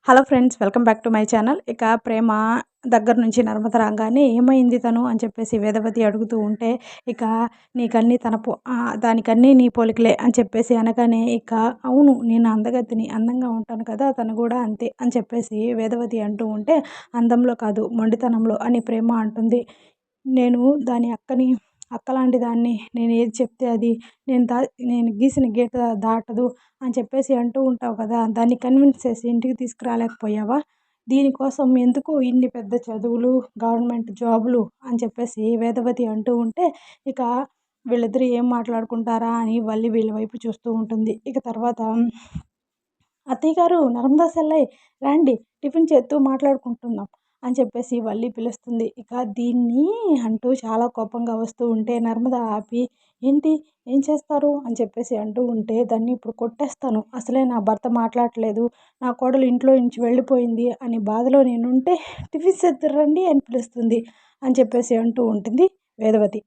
Hello friends, welcome back to my channel. ఇక ప్రేమ దగ్గర నుంచి నర్మద రాగానే ఏమైంది తను అని చెప్పేసి వేదవతి అడుగుతూ ఉంటే, ఇక నీకన్నీ దానికన్నీ నీ పోలికలే అని చెప్పేసి అనగానే, ఇక అవును నేను అందగతిని, అందంగా ఉంటాను కదా, తను కూడా అంతే అని చెప్పేసి వేదవతి అంటూ ఉంటే, అందంలో కాదు మొండితనంలో అని ప్రేమ అంటుంది. నేను దాని అక్కలాంటి దాన్ని, నేను ఏది చెప్తే అది, నేను గీసిన గీత దాటదు అని చెప్పేసి అంటూ ఉంటావు కదా, దాన్ని కన్విన్స్ చేసి ఇంటికి తీసుకురాలేకపోయావా? దీనికోసం ఎందుకు ఇన్ని పెద్ద చదువులు, గవర్నమెంట్ జాబులు అని చెప్పేసి వేదవతి అంటూ ఉంటే, ఇక వీళ్ళిద్దరూ ఏం మాట్లాడుకుంటారా అని వల్లి వీళ్ళ వైపు చూస్తూ ఉంటుంది. ఇక తర్వాత అత్తయ్య గారు నర్మదా సెల్లై రండి, టిఫిన్ చేత్తూ మాట్లాడుకుంటున్నాం అని చెప్పేసి వల్లి పిలుస్తుంది. ఇక దీన్ని అంటూ చాలా కోపంగా వస్తూ ఉంటే నర్మద ఆపి, ఏంటి ఏం చేస్తారు అని చెప్పేసి అంటూ ఉంటే, దాన్ని ఇప్పుడు కొట్టేస్తాను, అసలే నా భర్త మాట్లాడట్లేదు, నా కోడలు ఇంట్లో నుంచి వెళ్ళిపోయింది అని బాధలో నేనుంటే టిఫిన్ చేద్దురు రండి అని పిలుస్తుంది అని చెప్పేసి అంటూ ఉంటుంది వేదవతి.